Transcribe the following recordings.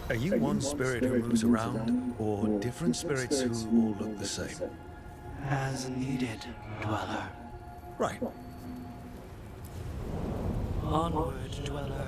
Are you one spirit who moves around, or different spirits who all look the same? As needed, Dweller. Right. Onward, Dweller.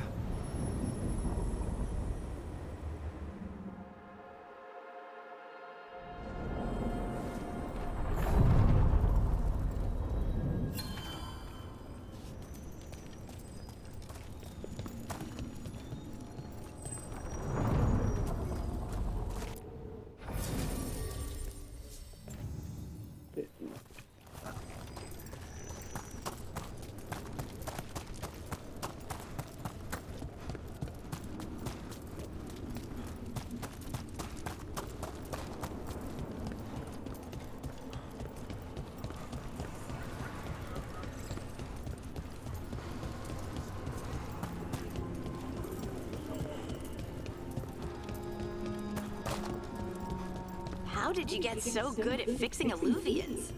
How did you get so good at fixing Illuvians?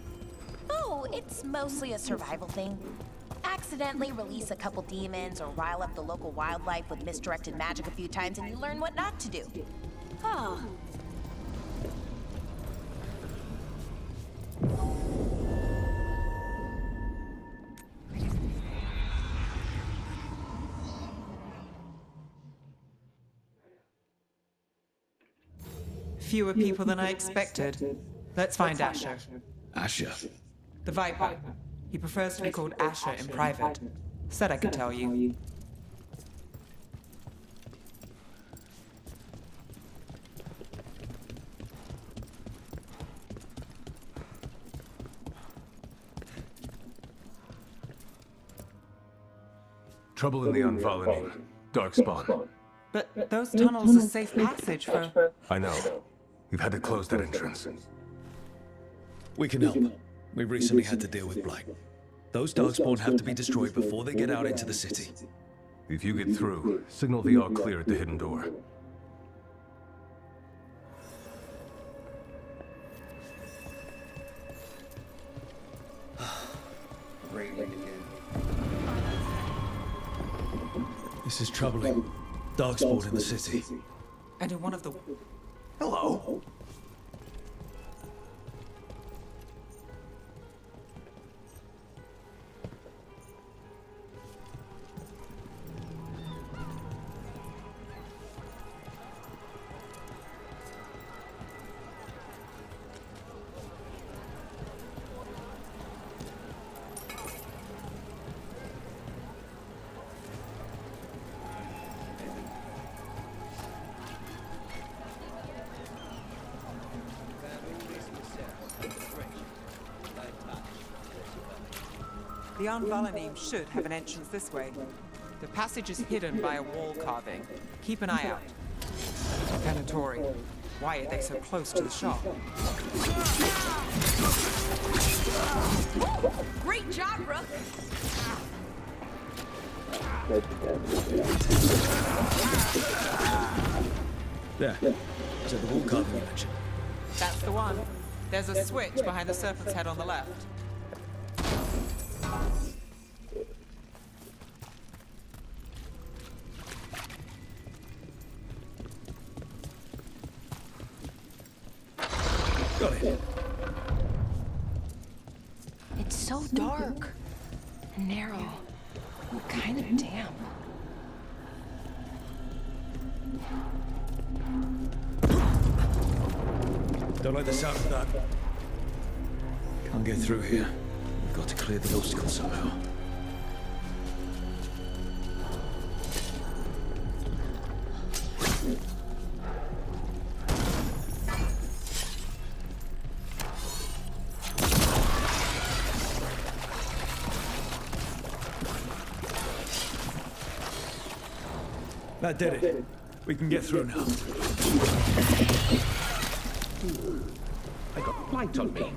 Oh, it's mostly a survival thing. Accidentally release a couple demons or rile up the local wildlife with misdirected magic a few times and you learn what not to do. Oh. Fewer people than I expected. Let's find Asher. Asher. The Viper. He prefers to be called Asher in private. Said I could tell you. Trouble in the Unvalony. Darkspawn. But those tunnels are safe passage for... I know. We've had to close that entrance. We can help. We recently had to deal with Blight. Those Darkspawn have to be destroyed before they get out into the city. If you get through, signal the all clear at the hidden door. This is troubling. Darkspawn in the city. And in one of the... Hello? The Unvalony should have an entrance this way. The passage is hidden by a wall carving. Keep an eye out. Venatori. Why are they so close to the shop? Great job, Rook! There. Is that the wall carving you mentioned? That's the one. There's a switch behind the serpent's head on the left. Got it. It's so dark and narrow and kind of damp. Don't like the sound of that. Can't get through here. We've got to clear the obstacle somehow. That did it. We can get through now. I got blight on me.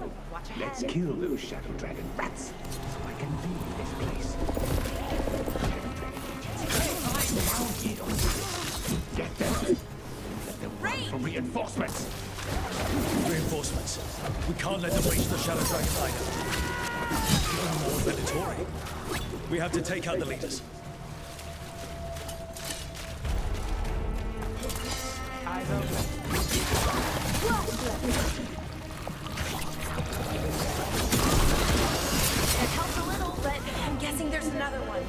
Let's kill those Shadow Dragon rats so I can leave this place. Get them. They'll run for reinforcements. Reinforcements. We can't let them reach the Shadow Dragon hideout. Even more Venatori. We have to take out the leaders. eyes open. It helps a little, but I'm guessing there's another one.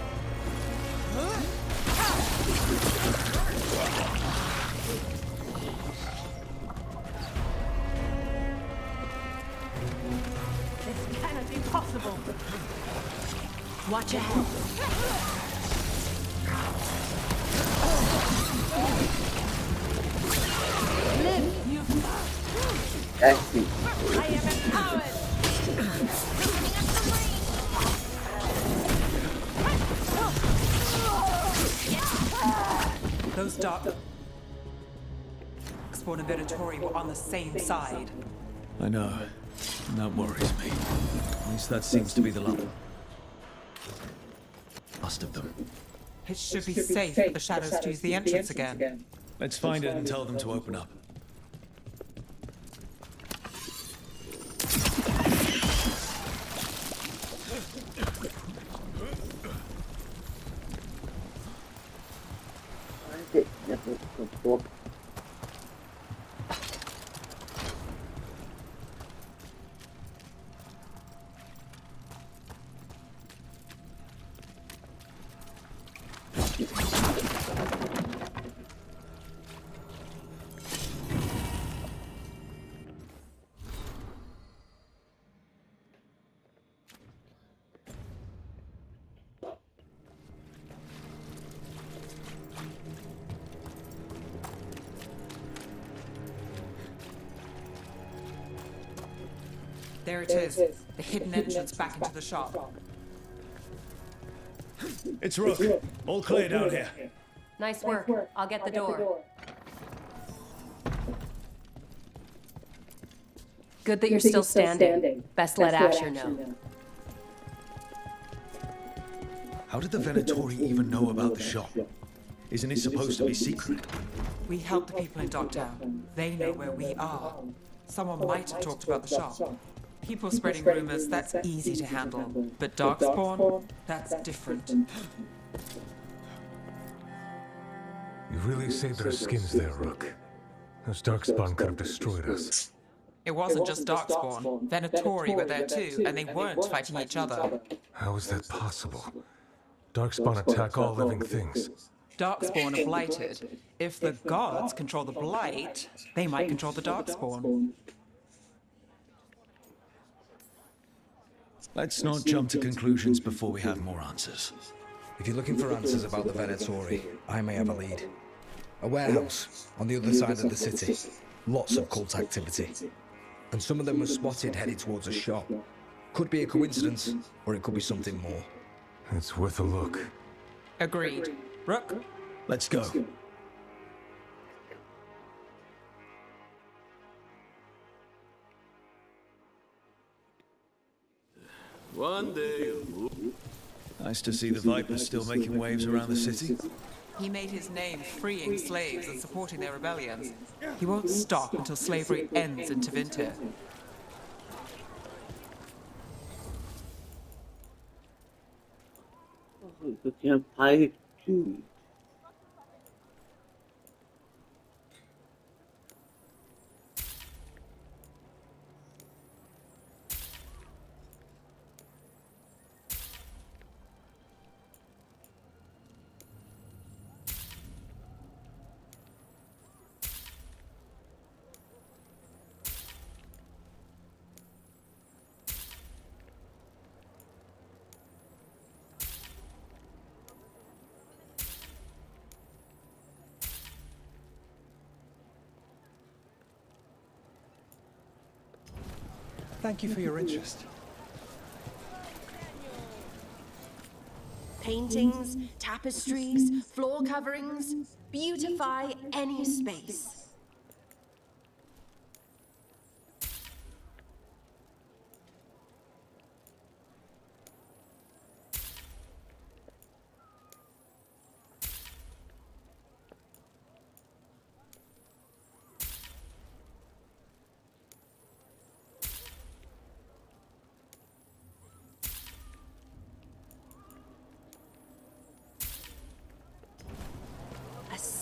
This cannot be possible. Watch ahead. I am empowered. Those dark Spawn and Venatori were on the same side. I know. And that worries me. At least that seems to be the last of them. It should be safe for the shadows to use the entrance again. Let's find it and tell them to open up. There it is, the hidden entrance back into the shop. It's Rook. All clear down here. Nice work. I'll get the door. Good that you're still standing. Best let Asher know. How did the Venatori even know about the shop? Isn't it supposed to be secret? We help the people in Docktown. They know where we are. Someone might have talked about the shop. People spreading rumors, that's easy to handle. But Darkspawn, that's different. You really saved our skins there, Rook. Those Darkspawn could have destroyed us. It wasn't just Darkspawn. Venatori were there too, and they weren't fighting each other. How is that possible? Darkspawn attack all living things. Darkspawn are blighted. If the gods control the blight, they might control the Darkspawn. Let's not jump to conclusions before we have more answers. If you're looking for answers about the Venatori, I may have a lead. A warehouse on the other side of the city. Lots of cult activity. And some of them were spotted headed towards a shop. Could be a coincidence, or it could be something more. It's worth a look. Agreed. Rook? Let's go. One day. Nice to see the Vipers still making waves around the city. He made his name freeing slaves and supporting their rebellions. He won't stop until slavery ends in Tevinter. Eu tinha pai de Thank you for your interest. Paintings, tapestries, floor coverings. Beautify any space.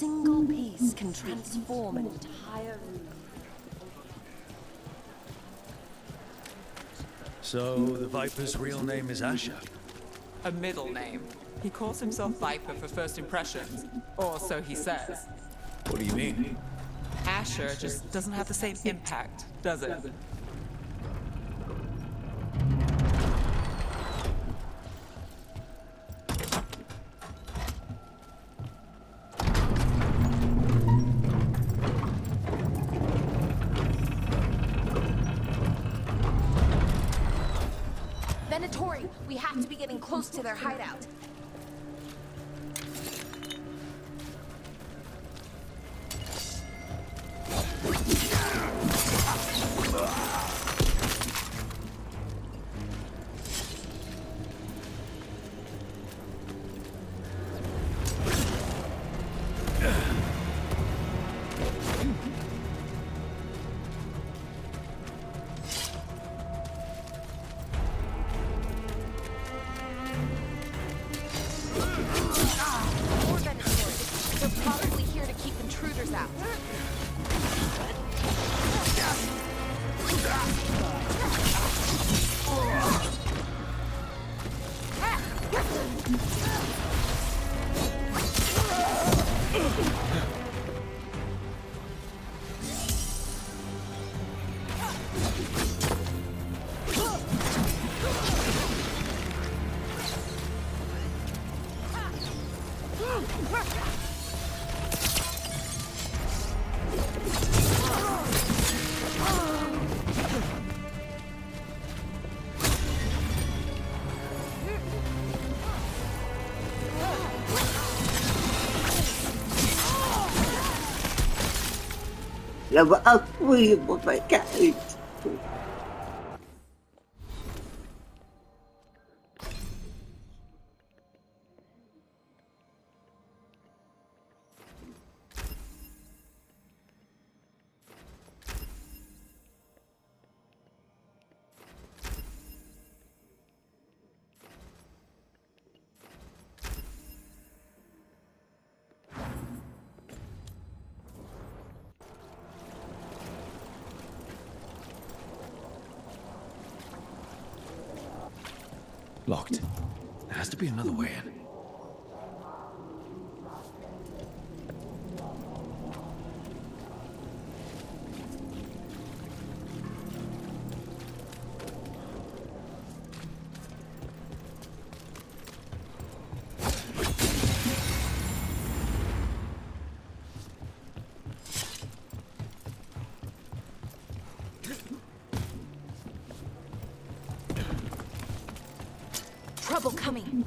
single piece can transform an entire room. So, the Viper's real name is Asher. A middle name. He calls himself Viper for first impressions. Or so he says. What do you mean? Asher just doesn't have the same impact, does it? Venatori, we have to be getting close to their hideout. More Venatori. They're probably here to keep intruders out. Lava aku yang membuatkan itu. Locked. There has to be another way in. Trouble coming.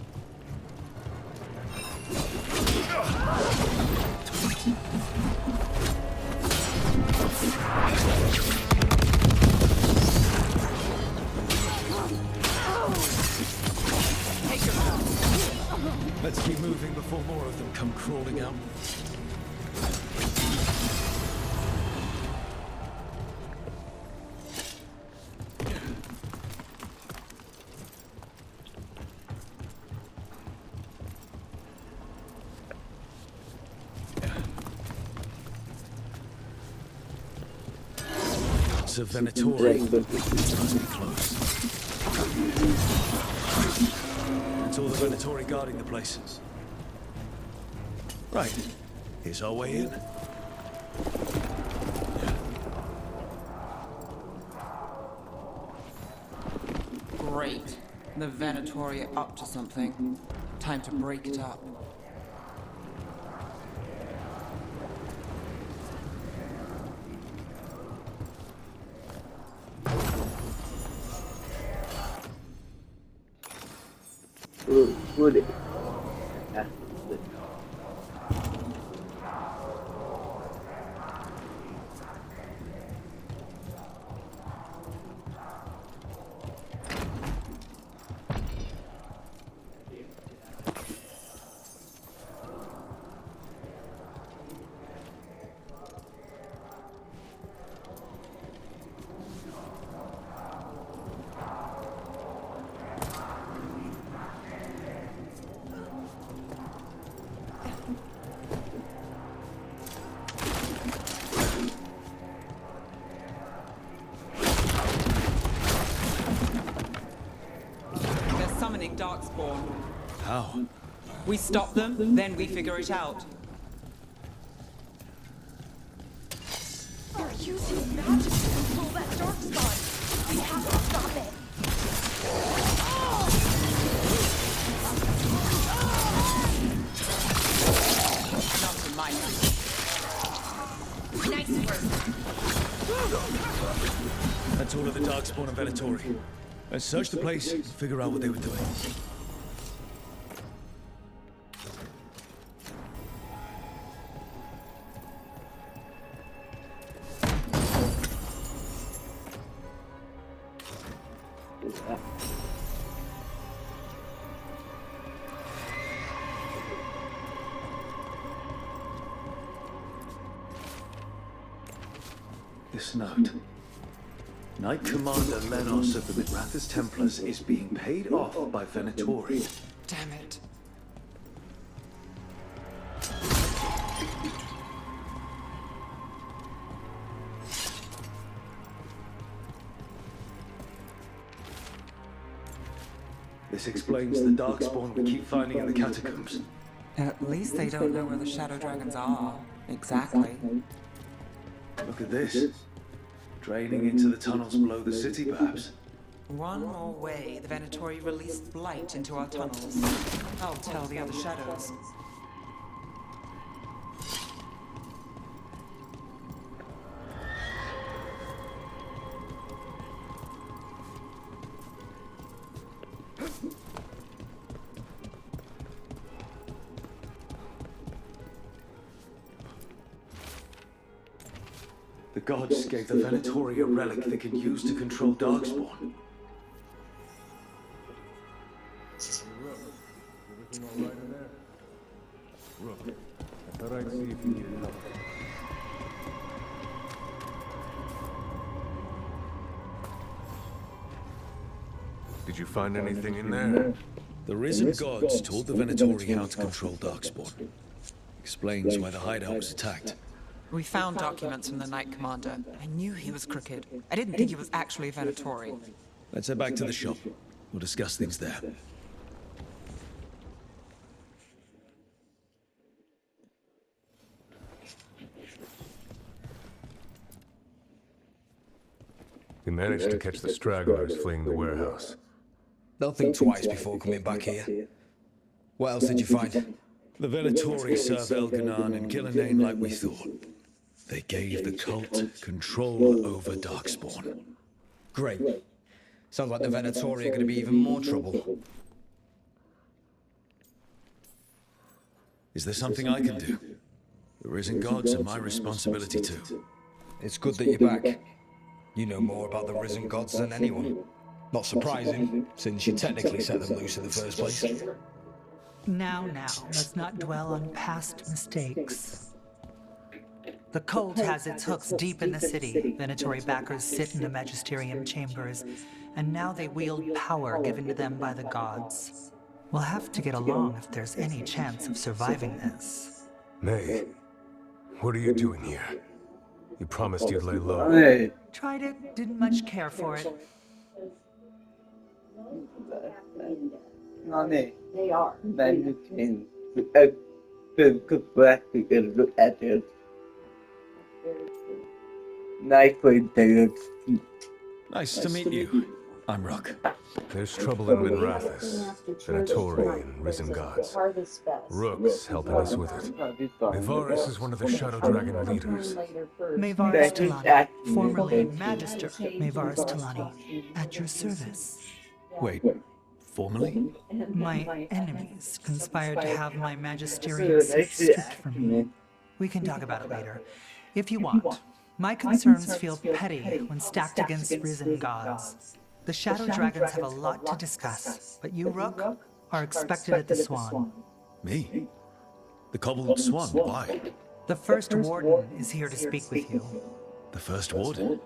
Let's keep moving before more of them come crawling out. It's a Venatori. It must be close. It's all the Venatori guarding the place. Right. Here's our way in. Great. The Venatori are up to something. Time to break it up. Good. Darkspawn. How? We stop them, then we figure it out. They're using magic to control that darkspawn. We have to stop it. Not in my hand. Nice work. That's all of the Darkspawn and Venatori. Let's search the place and figure out what they were doing. This note. Knight Commander Lenos of the Mithrath's Templars is being paid off by Venatori. Damn it. This explains the Darkspawn we keep finding in the catacombs. At least they don't know where the Shadow Dragons are. Exactly. Look at this. Draining into the tunnels below the city, perhaps. One more way, the Venatori released blight into our tunnels. I'll tell the other shadows. The gods gave the Venatori a relic they can use to control Darkspawn. Did you find anything in there? The risen gods taught the Venatori how to control Darkspawn. Explains why the hideout was attacked. We found documents from the Knight Commander. I knew he was crooked. I didn't think he was actually a Venatori. Let's head back to the shop. We'll discuss things there. We managed to catch the stragglers fleeing the warehouse. They'll think twice before coming back here. What else did you find? The Venatori serve Elganon and Gillenane like we thought. They gave the cult control over Darkspawn. Great. Sounds like the Venatori are going to be even more trouble. Is there something I can do? The risen gods are my responsibility too. It's good that you're back. You know more about the risen gods than anyone. Not surprising, since you technically set them loose in the first place. Now, let's not dwell on past mistakes. The cult has its hooks deep in the city. Venatori backers sit in the magisterium chambers, and now they wield power given to them by the gods. We'll have to get along if there's any chance of surviving this. May, what are you doing here? You promised you'd lay low. Tried it, didn't much care for it. They are. Then you can look back and look at it. Nice to meet you. I'm Rook. There's trouble in Minrathous, Venatori and risen gods. Rook's helping us with it. Mayvaris is one of the Shadow Dragon leaders. Mayvaris Talani, formerly Magister Mayvaris Talani, at your service. Wait, formerly? My enemies conspired to have my magisterium stripped from me. We can talk about it later, if you want. My concerns feel petty when stacked against risen gods. The Shadow Dragons have a lot to discuss, but you, Rook, are expected at the Swan. Me? The Cobbled Swan? Why? The First Warden is here to speak with you. The First Warden?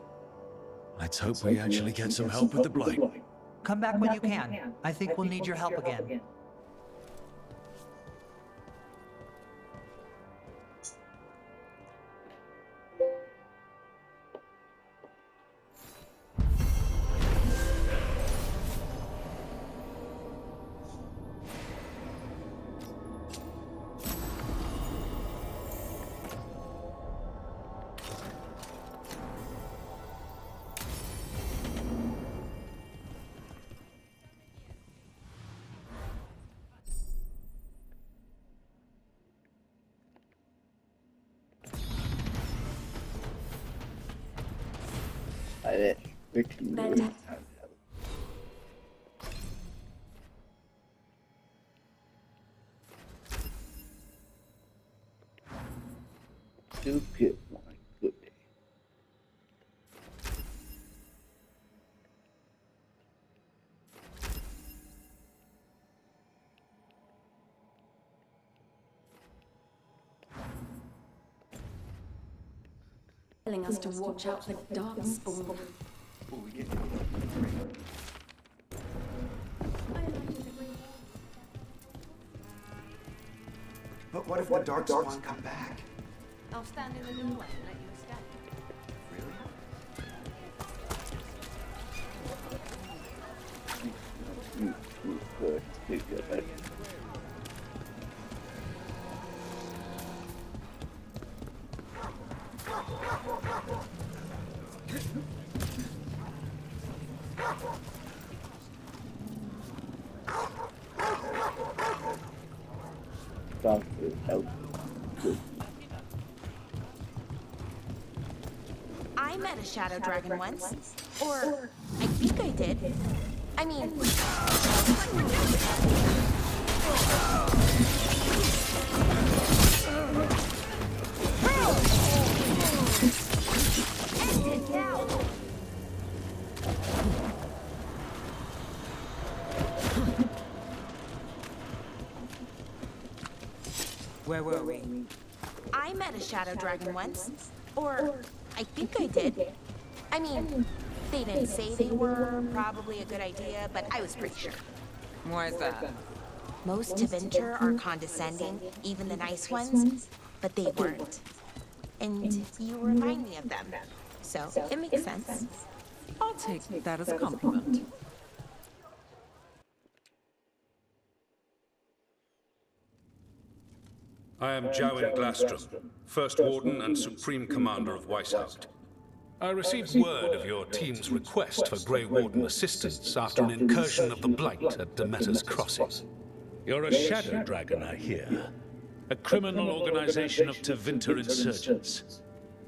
Let's hope we actually get some help with the Blight. Come back when you can. I think we'll need your help again. it. Freaking stupid, my goodness. Telling us to watch out for Darkspawn. But what if the Darkspawn come back? I'll stand in the doorway and let you escape. I met a shadow dragon once. Or, I think I did. I mean... End it now! Where were we? I met a shadow dragon once. Or, I think I did. I mean, they didn't say they were probably a good idea, but I was pretty sure. Why is that? Most Tevinter are condescending, even the nice ones, but they weren't. And you remind me of them. So, it makes sense. I'll take that as a compliment. I am Jowin Glastrom, First Warden and Supreme Commander of Weishaupt. I received word of your team's request for Grey Warden assistance after an incursion of the Blight at Demeter's Crossing. You're a Shadow Dragon, I hear. A criminal organization of Tevinter insurgents.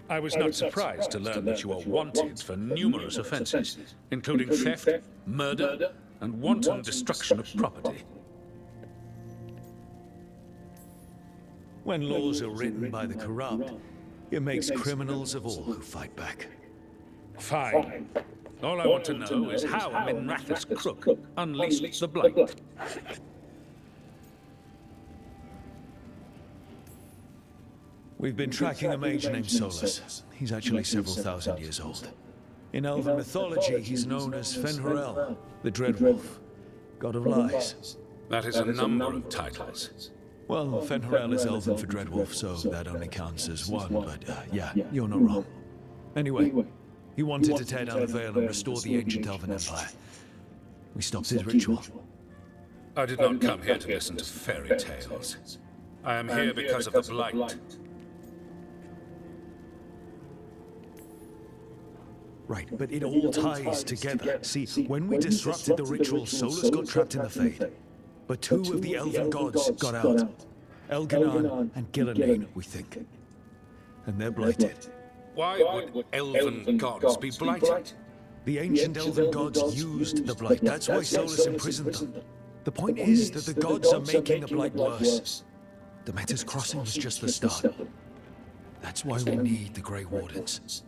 I was not surprised to learn that you are wanted for numerous offenses, including theft, murder, and wanton destruction of property. When laws are written by the corrupt, it makes criminals of all who fight back. Fine. All I want to know is how Minrathous Crook unleashed the Blight. We've been tracking a mage named Solus. He's actually several thousand years old. In Elven mythology, he's known as Fen'Harel, the Dreadwolf, god of lies. That is a number of titles. Well, Fen'Harel is Elven for Dreadwolf, so that only counts as one, but yeah, you're not wrong. Anyway, he wanted to tear down the Veil and restore the ancient Elven Empire. We stopped his ritual. I did not come here to listen to fairy tales. I am here because of the Blight. Right, but it all ties together. See, when we disrupted the ritual, Solus got trapped in the Fade. But two of the Elven gods got out. Elganon and Gillenane, we think. And they're blighted. Why would Elven gods be blighted? The ancient Elven gods used the Blight. That's why Solus imprisoned them. The point is that the gods are making the Blight worse. Demeter's Crossing was just the start. That's why we need the Grey Wardens.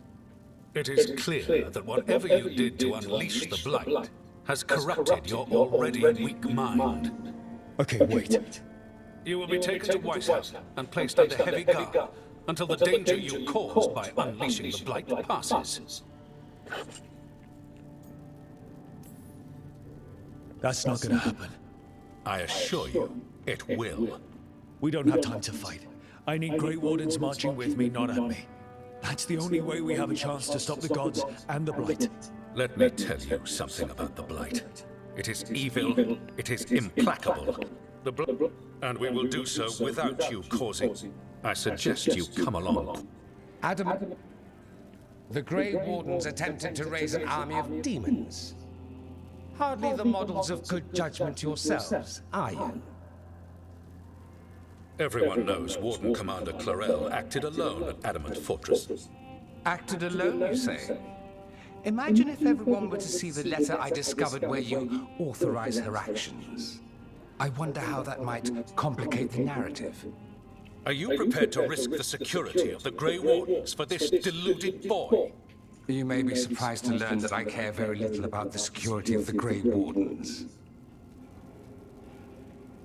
It is clear that whatever you did to unleash the Blight has corrupted your already weak mind. Okay, wait. You will be taken to Weishaupt and placed under heavy guard until the danger you caused by unleashing the Blight passes. That's not gonna happen. I assure you, it will. We don't have time to fight. I need Grey Wardens marching with me, not at me. That's the only way we have a chance to stop the gods and the Blight. Let me tell you something about the Blight. It is evil, it is implacable. And we will do so without you causing... I suggest you come along. Adam, the Grey Wardens attempted to raise an army of demons. Hardly the models of good judgment yourselves, are you? Everyone knows Warden Commander Clarel acted alone at Adamant Fortress. Acted alone, you say? Imagine if everyone were to see the letter I discovered where you authorize her actions. I wonder how that might complicate the narrative. Are you prepared to risk the security of the Grey Wardens for this deluded boy? You may be surprised to learn that I care very little about the security of the Grey Wardens.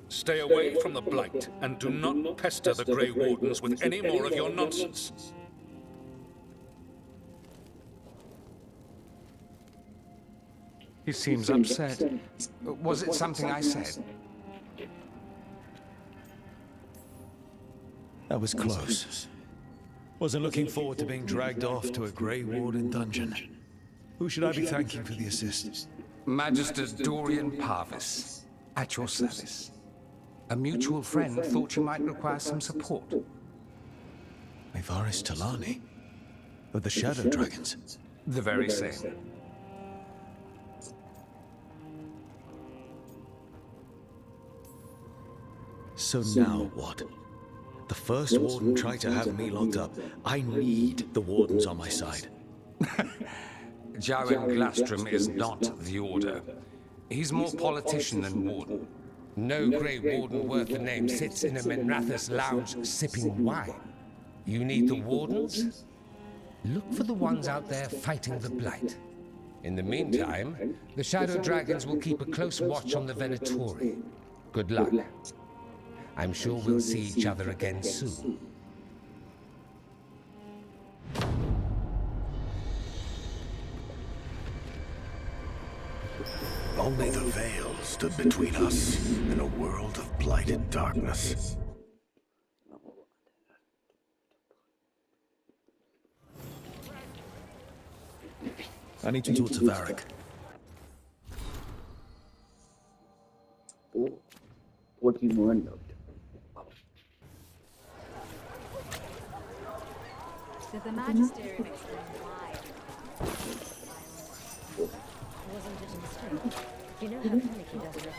Stay away from the Blight, and do not pester the Grey Wardens with any more of your nonsense. He seems upset. Was it something I said? That was close. Wasn't looking forward to being dragged off to a Grey Warden dungeon. Who should I be thanking for the assist? Magister Dorian Parvis, at your service. A mutual friend thought you might require some support. Ivaris Talani? Of the Shadow Dragons? The very same. So now what? The first Warden tried to have me locked up. I need the Wardens on my side. Jowen Glastrom is not the Order. He's more politician than Warden. No Grey Warden worth the name sits in a Minrathous lounge sipping wine. You need the Wardens? Look for the ones out there fighting the Blight. In the meantime, the Shadow Dragons will keep a close watch on the Venatori. Good luck. I'm sure we'll see each other again soon. Only the veil stood between us and a world of blighted darkness. I need to talk to Varric. What do you want? Did the Magisterium explain why? Wasn't it a mistake? You know how finicky does it?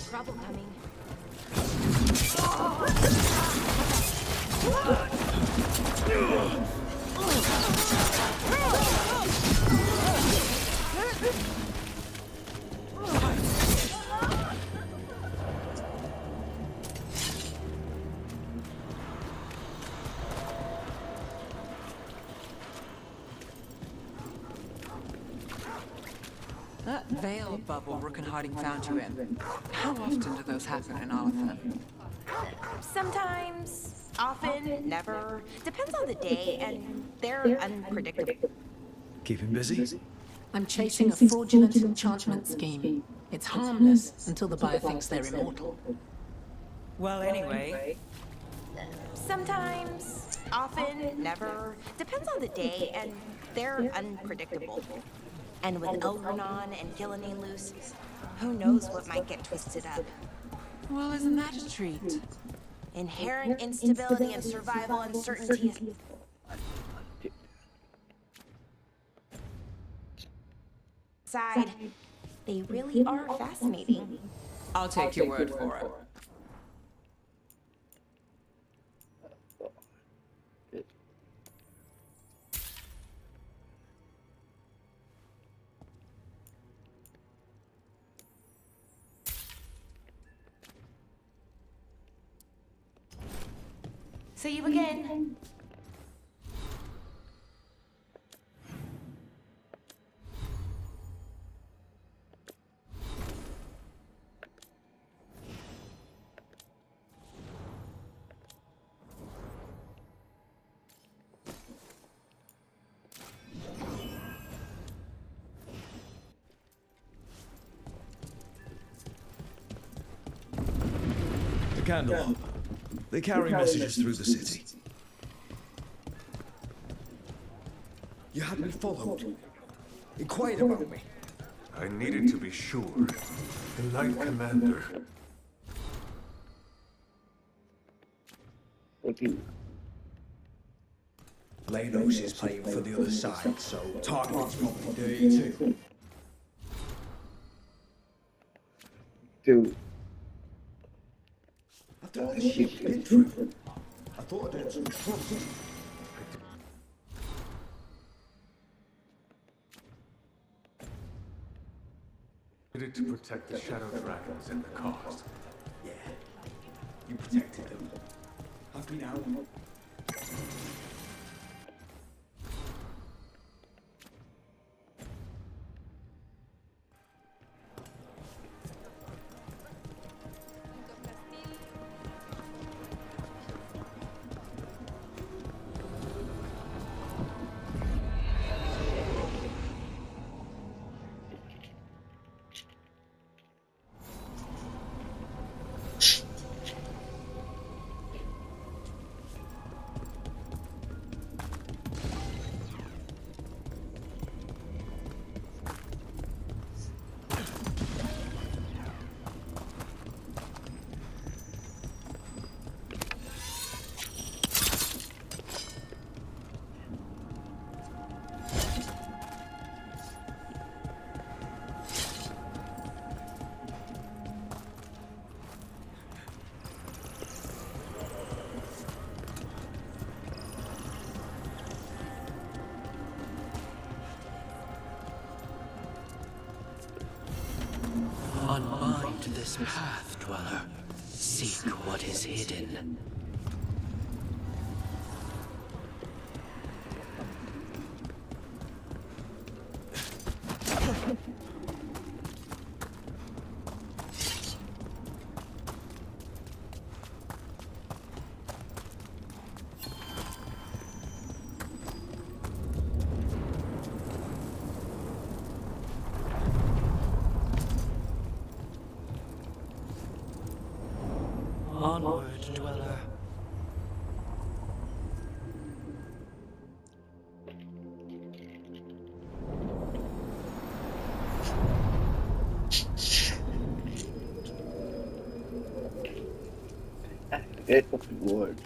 Trouble coming. That veil bubble Rook and Harding found you in. How often do those happen in Arthur? Sometimes, often, never. Depends on the day, and they're unpredictable. Keep him busy? I'm chasing a fraudulent enchantment scheme. It's harmless until the buyer thinks they're immortal. Well, anyway. Sometimes, often, never. Depends on the day, and they're unpredictable. And with Elrenon and Gillenay loose, who knows what might get twisted up. Well, isn't that a treat? Inherent instability and survival uncertainty. Side, they really are fascinating. I'll take your word for it. See you again. The Candle. They carry messages through the city. You had me followed. Inquired about me. I needed to be sure. The Light Commander. Leinos is playing for the other side, so Target's probably dirty too. Dude. I thought this shit was different. I thought I'd had some trust. Needed to protect the Shadow Dragons at the cost. Yeah, you protected them. Have me now. Unbind this path, Dweller. Seek what is hidden. Onward, Dweller. Lord.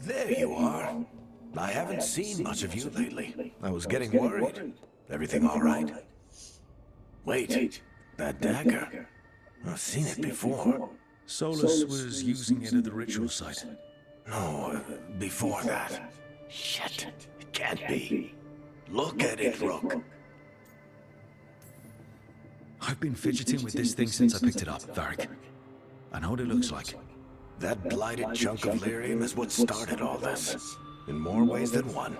There you are. I haven't seen much of you lately. I was getting worried. Everything all right? Wait, that dagger. I've seen it before. Solus was using it at the ritual site. No, before that. Shit, it can't be. Look at it, Rook. I've been fidgeting with this thing since I picked it up, Varric. I know what it looks like. That blighted chunk of lyrium is what started all this. In more ways than one.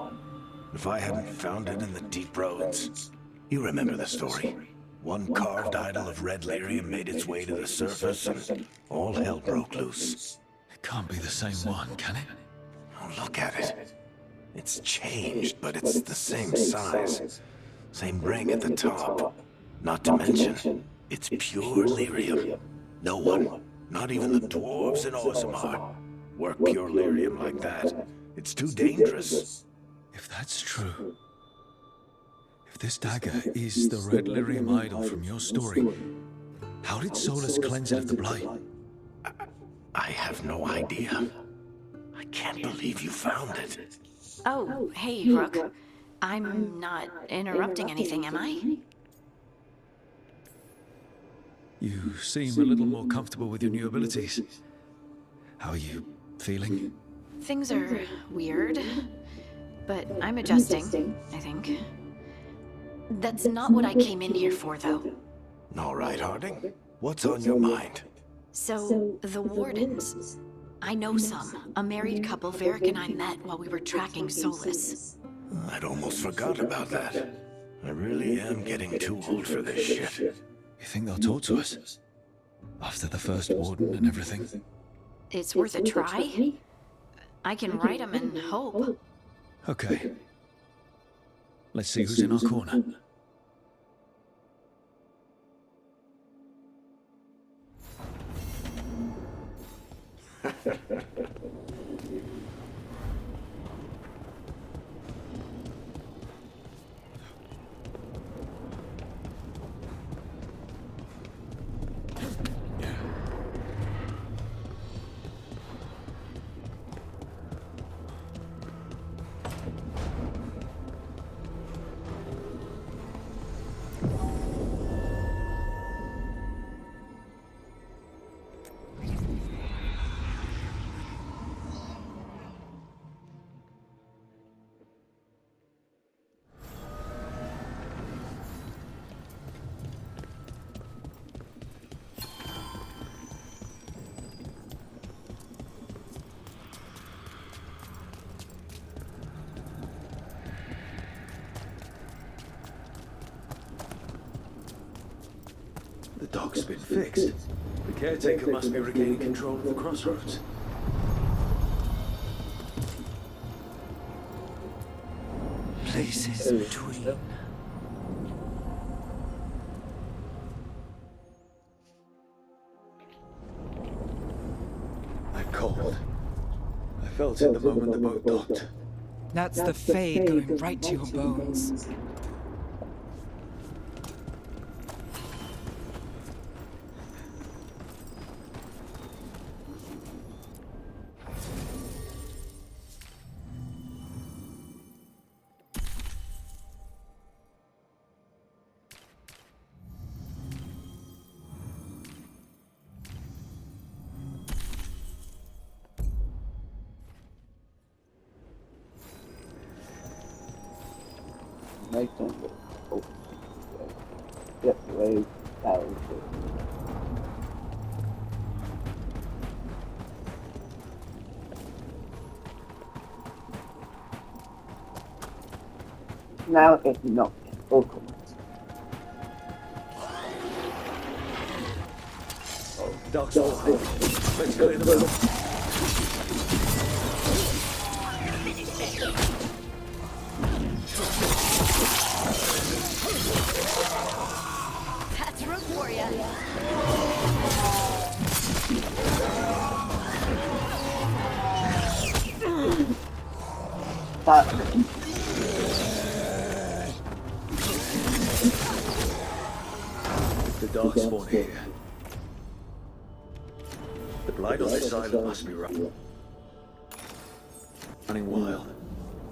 If I hadn't found it in the deep roads. You remember the story. One carved idol of red lyrium made its way to the surface and all hell broke loose. It can't be the same one, can it? Oh, look at it. It's changed, but it's the same size. Same ring at the top. Not to mention, it's pure lyrium. No one, not even the dwarves in Orzammar, work pure lyrium like that. It's too dangerous. If that's true, if this dagger is the red lyrium idol from your story, how did Solus cleanse it of the blight? I have no idea. I can't believe you found it. Oh, hey, Rook. I'm not interrupting anything, am I? You seem a little more comfortable with your new abilities. How are you feeling? Things are weird, but I'm adjusting, I think. That's not what I came in here for, though. All right, Harding. What's on your mind? So, the Wardens. I know some. A married couple Varric and I met while we were tracking Solus. I'd almost forgot about that. I really am getting too old for this shit. You think they'll talk to us? After the first Warden and everything? It's worth a try. I can write them and hope. Okay. Let's see who's in our corner. The dock's been fixed. The caretaker must be regaining control of the crossroads. Places between. I'm cold. I felt it the moment the boat docked. That's the Fade going right to your bones. Nice one. Oh. Yep, way down. Now it's not open. Oh, dock's all open. Let's clear them out. That's room for ya. The dark spawn here. The blight on this island must be running wild.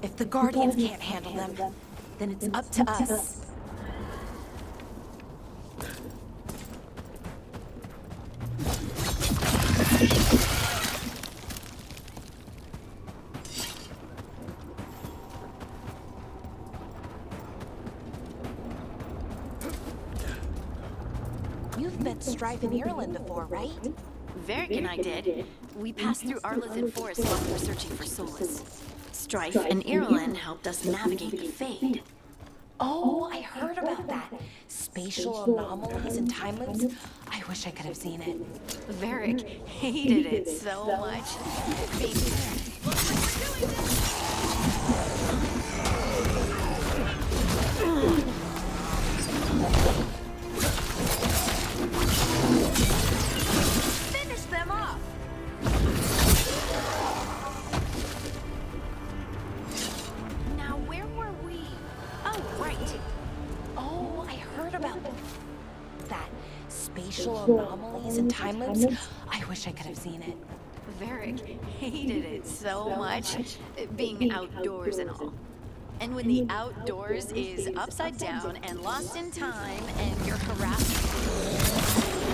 If the Guardians can't handle them, then it's up to us. You've met Strife in Ireland before, right? Varric and I did. We passed through Arlithan Forest while we were searching for Solus. Strife and Irulan helped us navigate the Fade. Oh, I heard about that. Spatial anomalies and time loops. I wish I could have seen it. Varric hated it so much. Finish them off! Now, where were we? Oh, right. Oh, I heard about that. Spatial anomalies and time loops. I wish I could have seen it. Varric hated it so much, being outdoors and all. And when the outdoors is upside down and lost in time and you're harassed...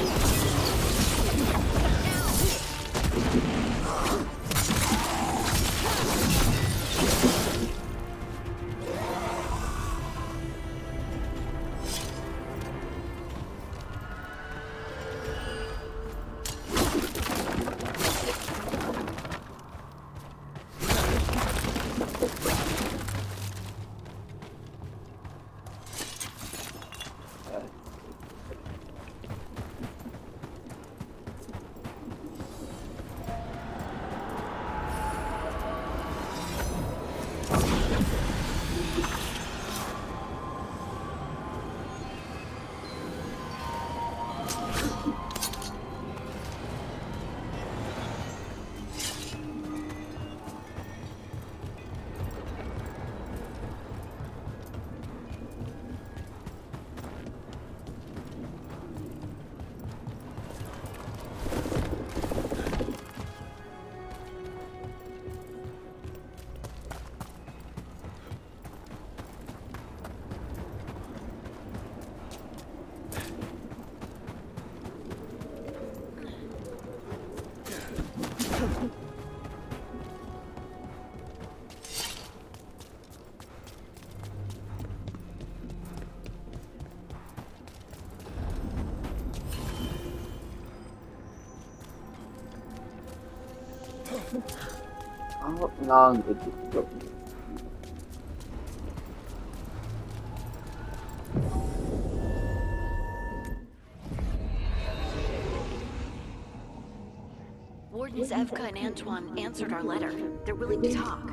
How long did it go? Wardens Evka and Antoine answered our letter. They're willing to talk.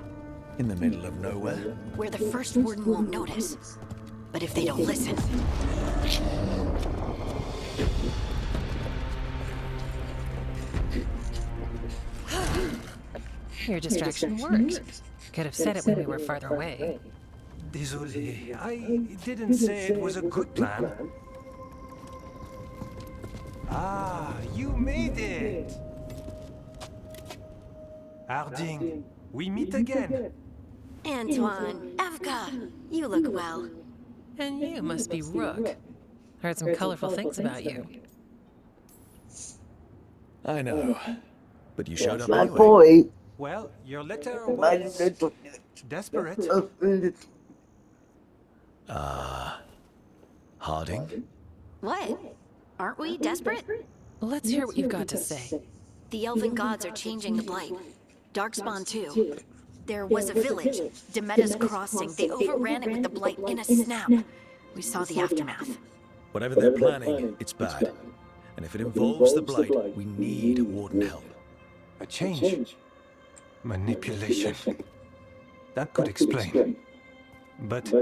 In the middle of nowhere? Where the first warden won't notice. But if they don't listen... Your distraction worked. Could have said it when we were farther away. Désolé, I didn't say it was a good plan. Ah, you made it! Harding, we meet again. Antoine, Evka, you look well. And you must be Rook. Heard some colorful things about you. I know. But you showed up My anyway. boy. Well, your letter My was little desperate. Harding? What? Aren't we desperate? Let's hear what you've got to say. The elven gods are changing the Blight. Darkspawn too. There was a village, Demeda's Crossing. They overran it with the Blight in a snap. We saw the aftermath. Whatever they're planning, it's bad. And if it involves the Blight, we need Warden help. A change. Manipulation. That could explain. But...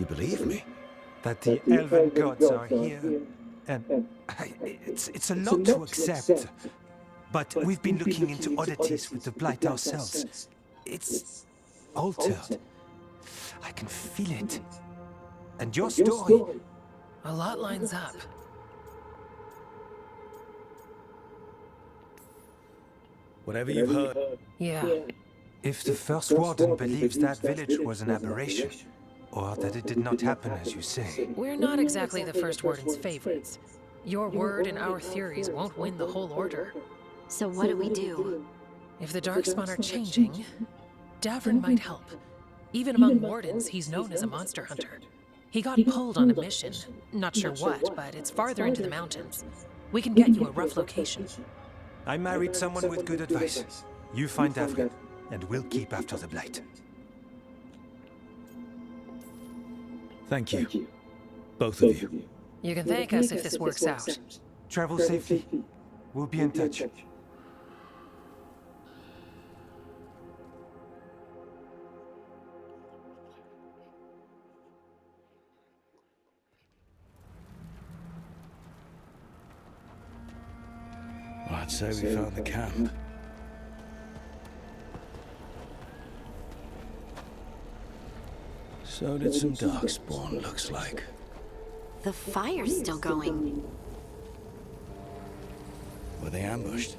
You believe me? That the elven gods are here, and it's a lot to accept. But we've been looking into oddities with the Blight ourselves. It's altered. I can feel it. And your story... A lot lines up. Whatever you've heard... Yeah. If the First Warden believes that village was an aberration, or that it did not happen as you say... We're not exactly the First Warden's favorites. Your word and our theories won't win the whole order. So what do we do? If the Darkspawn are changing, Davern might help. Even among Wardens, he's known as a monster hunter. He got pulled on a mission. Not sure what, but it's farther into the mountains. We can get you a rough location. I married someone with good advice. You find Davren, and we'll keep after the Blight. Thank you. Both of you. You can thank us if this works out. Travel safely. We'll be in touch. Well, I'd say we found the camp. So did some Darkspawn, looks like. The fire's still going. Were they ambushed?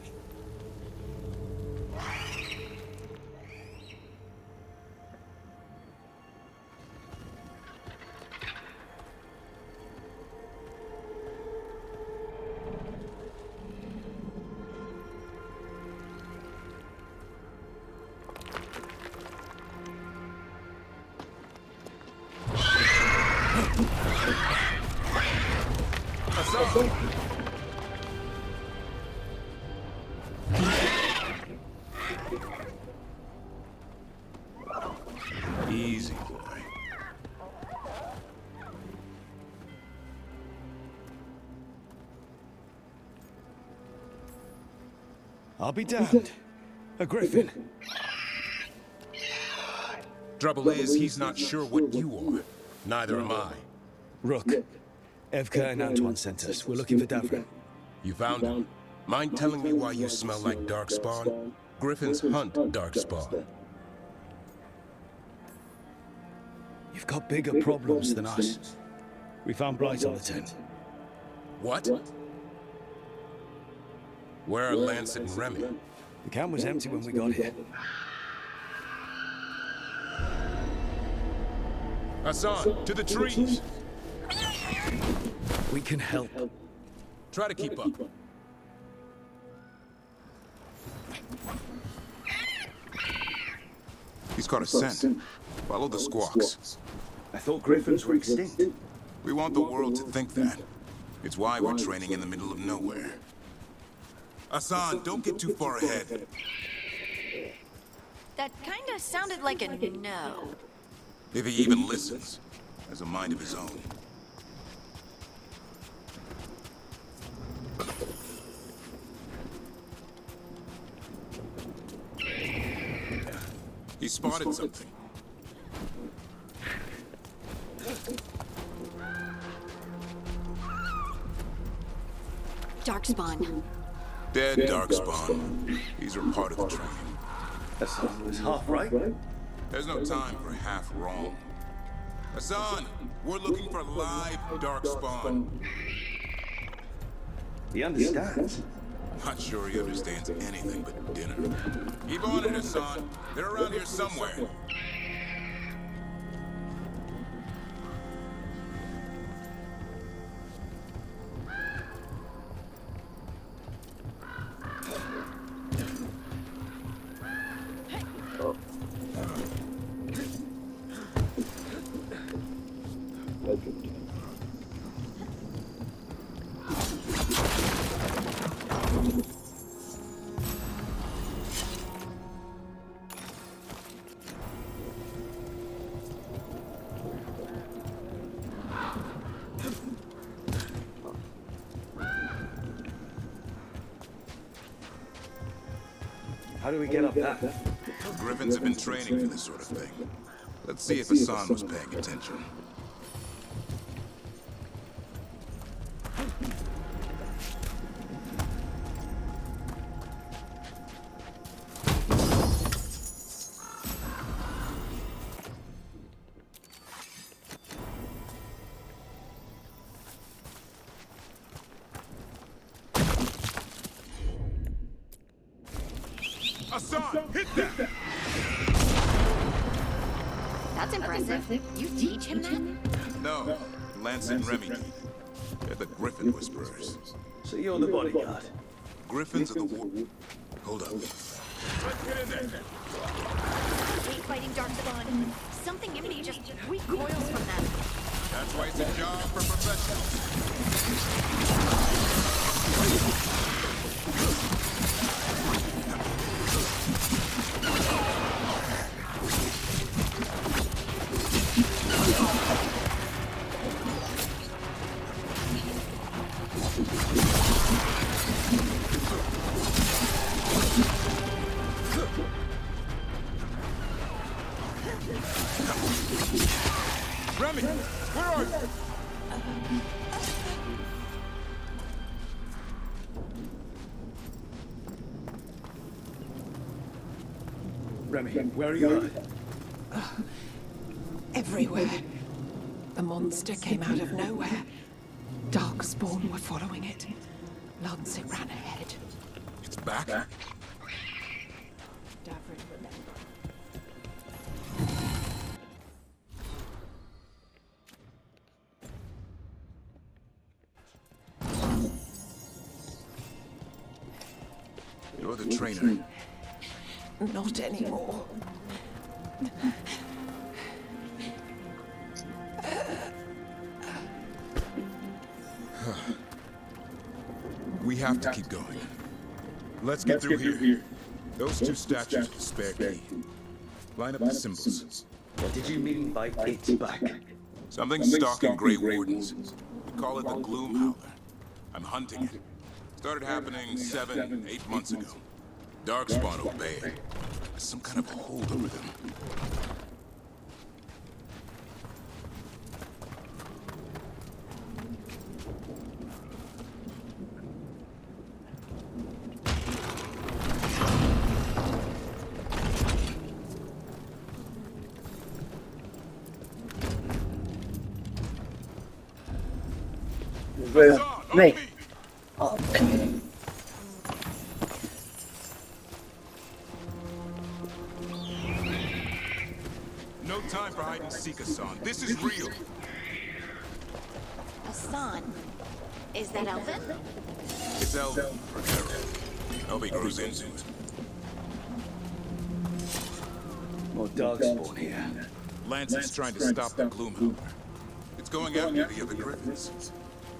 Easy, boy. I'll be damned. A griffin. Trouble is, he's not sure what you are. Neither am I. Rook. Evka and Antoine sent us. We're looking for Davrin. You found him. Mind telling me why you smell like Darkspawn? Griffins hunt Darkspawn. You've got bigger problems than us. We found Blight on the tent. What? Where are Lancet and Remy? The camp was empty when we got here. Hassan, to the trees! We can help. Try to keep up. He's got a scent. Follow the squawks. I thought griffins were extinct. We want the world to think that. It's why we're training in the middle of nowhere. Hassan, don't get too far ahead. That kinda sounded like a no. If he even listens, has a mind of his own. He spotted something. Darkspawn. Dead Darkspawn. These are part of the training. That's half right. There's no time for half wrong. Hassan, we're looking for live Darkspawn. He understands. Not sure he understands anything but dinner. Keep on it, Hassan. They're around here somewhere. How do we get up that? Griffins have been training for this sort of thing. Let's see if Hassan was paying attention. Hassan, hit that! That's impressive. You teach him that? No, Lancet and Remy did. They're the Griffin Whisperers. So you're the bodyguard? Griffins are the war... Hold up. Let's get in there. Hate fighting Darkspawn. Something in me just recoils from them. That's why it's a job for professionals. Remy, where are you? Remy, where are you at? Everywhere. The monster came out of nowhere. Darkspawn were following it. Lancet ran ahead. It's back? Davrin. You're the trainer. Not anymore. have to keep going. Let's get through here. Those two statues with the spare key. Line up the symbols. What did you mean by it's back? Something stalking Grey Wardens. We call it the Gloom Howler. I'm hunting it. Started happening 7, 8 months ago. Darkspawn obey it. There's some kind of hold over them. Me. No time for hide and seek, Hassan. This is real. Hassan? Is that Elvin? It's Elvin, or Harold. Elvie grows into it. More Darkspawn here. Lancey's trying to stop the Gloom Howler. It's going after the other Griffins.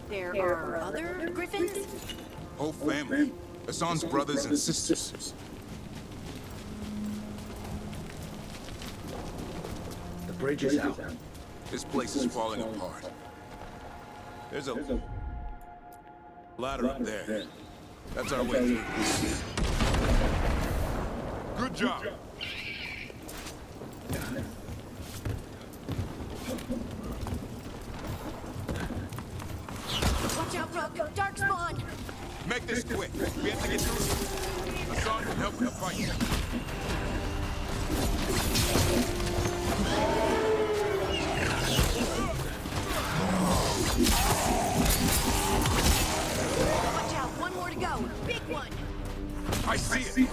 There are other Griffins? Whole family. Hassan's brothers and sisters. The bridge is out. This place is falling apart. There's a ladder up there. That's our way through. Good job. Watch out, Rook! Darkspawn! Make this quick. We have to get through. Hassan can help with the fight. Watch out! One more to go! Big one! I see it.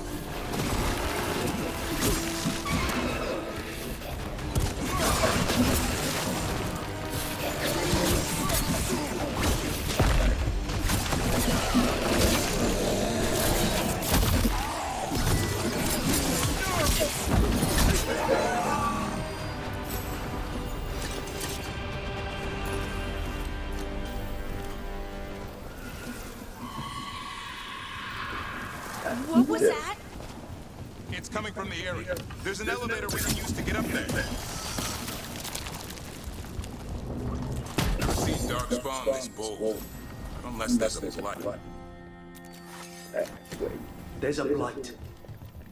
What was that? It's coming from the area. There's an elevator we can use to get up there. Never seen Darkspawn this bold. Unless there's a blight. There's a blight.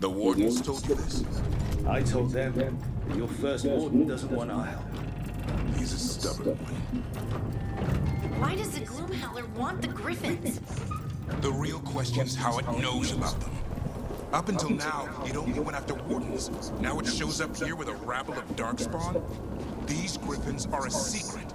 The Wardens told you this? I told them. Your first Warden doesn't want our help. He's a stubborn one. Why does the Gloomhowler want the Griffins? The real question is how it knows about them. Up until now, it only went after Wardens. Now it shows up here with a rabble of Darkspawn? These Griffins are a secret.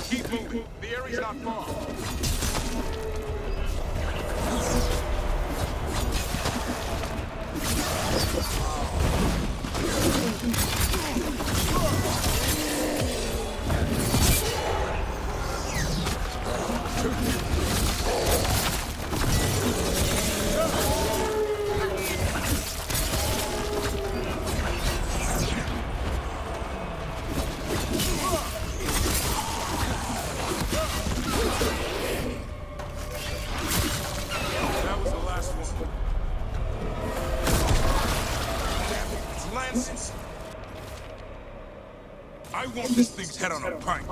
Keep moving. The area's not far. That was the last one. Damn it, it's Lancey. I want this thing's head on a pike.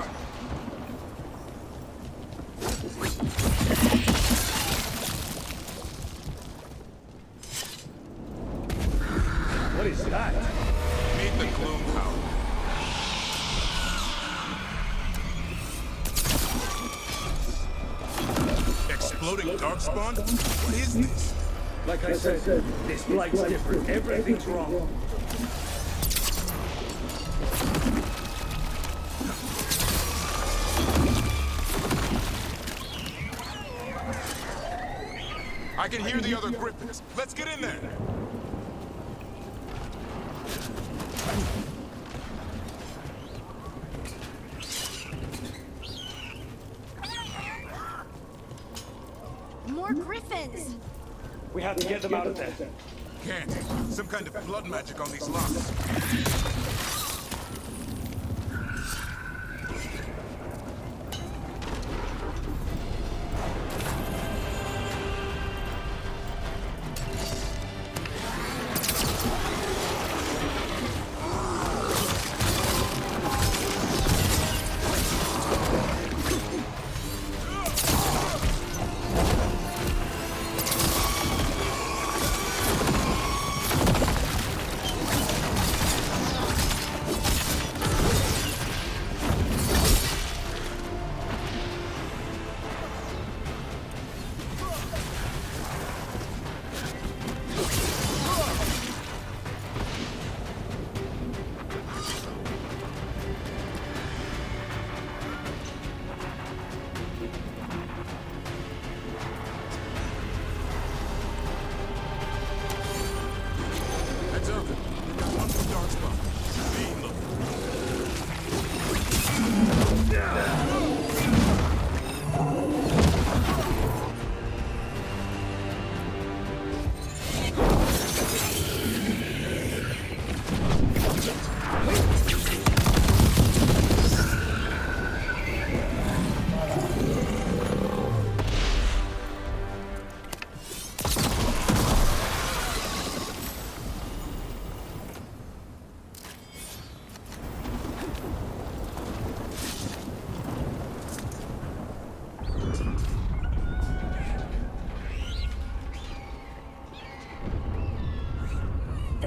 What is that? Meet the Gloom Howler. Exploding Darkspawn? What is this? Like I said, this blight's different. Everything's wrong. I can hear the other Griffins. Let's get in there. More Griffins! We have to get them out of there. Can't. Some kind of blood magic on these locks.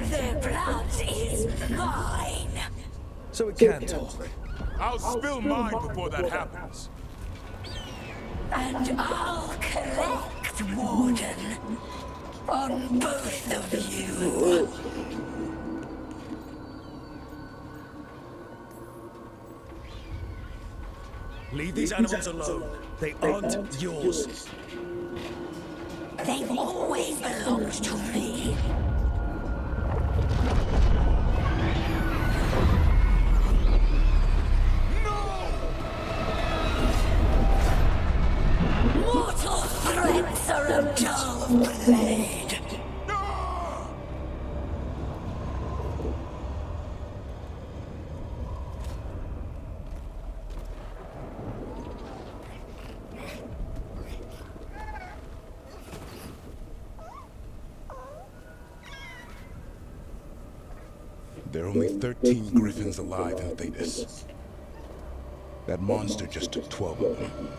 Their blood is mine. So it can talk. I'll spill mine before that happens. And I'll collect Warden on both of you. Leave these animals alone. They aren't yours. They've always belonged to me. Mortal threats are a dull blade. There are only 13 griffins alive in Thetis. That monster just took 12 of them.